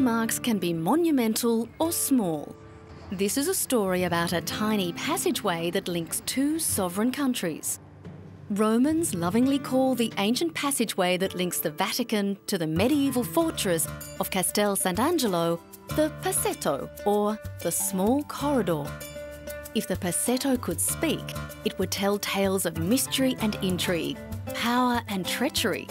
landmarks can be monumental or small. This is a story about a tiny passageway that links two sovereign countries. Romans lovingly call the ancient passageway that links the Vatican to the medieval fortress of Castel Sant Angelo the Passetto, or the small corridor. If the Passetto could speak, it would tell tales of mystery and intrigue, power and treachery.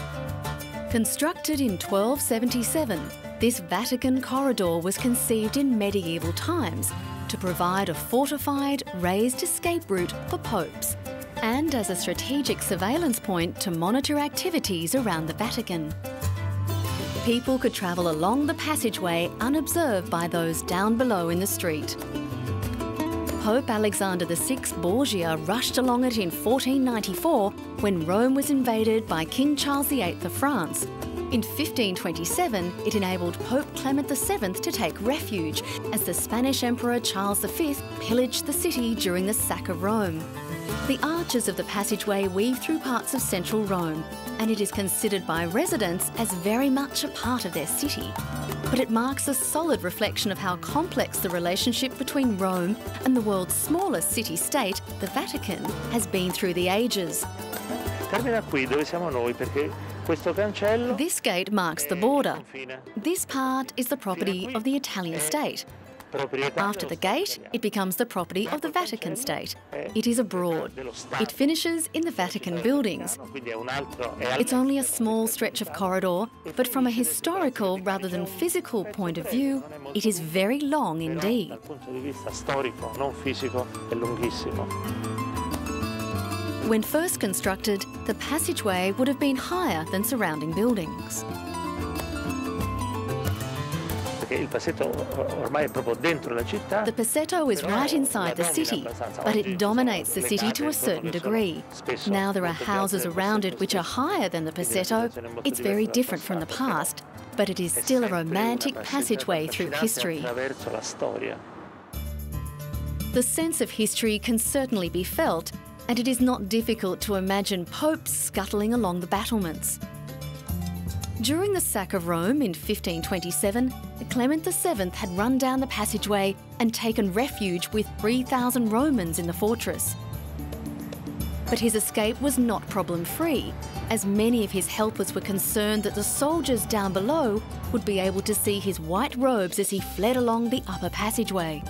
Constructed in 1277, this Vatican corridor was conceived in medieval times to provide a fortified, raised escape route for popes, and as a strategic surveillance point to monitor activities around the Vatican. People could travel along the passageway unobserved by those down below in the street. Pope Alexander VI Borgia rushed along it in 1494 when Rome was invaded by King Charles VIII of France. In 1527, it enabled Pope Clement VII to take refuge as the Spanish Emperor Charles V pillaged the city during the sack of Rome. The arches of the passageway weave through parts of central Rome, and it is considered by residents as very much a part of their city. But it marks a solid reflection of how complex the relationship between Rome and the world's smallest city-state, the Vatican, has been through the ages. This gate marks the border. This part is the property of the Italian state. After the gate, it becomes the property of the Vatican state. It is abroad. It finishes in the Vatican buildings. It's only a small stretch of corridor, but from a historical rather than physical point of view, it is very long indeed. When first constructed, the passageway would have been higher than surrounding buildings. The Passetto is right inside the city, but it dominates the city to a certain degree. Now there are houses around it which are higher than the Passetto. It's very different from the past, but it is still a romantic passageway through history. The sense of history can certainly be felt, and it is not difficult to imagine popes scuttling along the battlements. During the sack of Rome in 1527, Clement VII had run down the passageway and taken refuge with 3,000 Romans in the fortress. But his escape was not problem-free, as many of his helpers were concerned that the soldiers down below would be able to see his white robes as he fled along the upper passageway.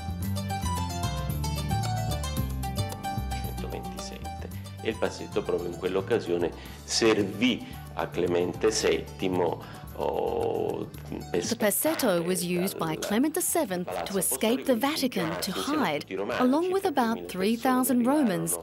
Il Passetto proprio in quell'occasione servì a Clemente VII. The Passetto was used by Clement VII to escape the Vatican to hide, along with about 3,000 Romans,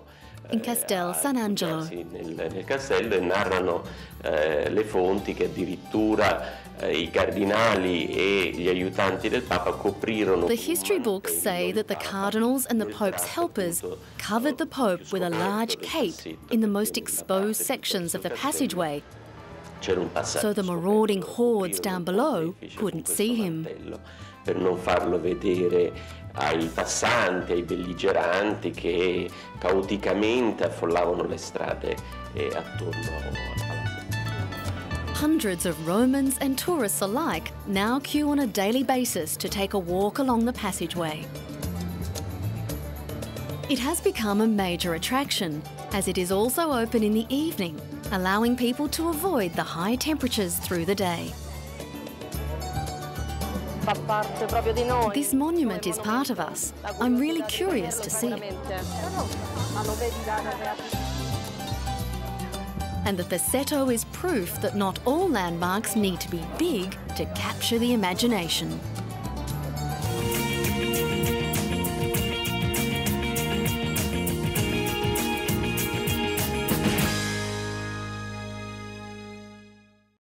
in Castel Sant Angelo. Nel castello narrano le fonti che addirittura I cardinali e gli aiutanti del Papa coprirono. The history books say that the cardinals and the Pope's helpers covered the Pope with a large cape in the most exposed sections of the passageway, so the marauding hordes down below couldn't see him. Per non farlo vedere ai passanti, ai belligeranti che caoticamente affollavano le strade attorno alla città. Hundreds of Romans and tourists alike now queue on a daily basis to take a walk along the passageway. It has become a major attraction, as it is also open in the evening, allowing people to avoid the high temperatures through the day. This monument is part of us. I'm really curious to see it. And the Passetto is proof that not all landmarks need to be big to capture the imagination.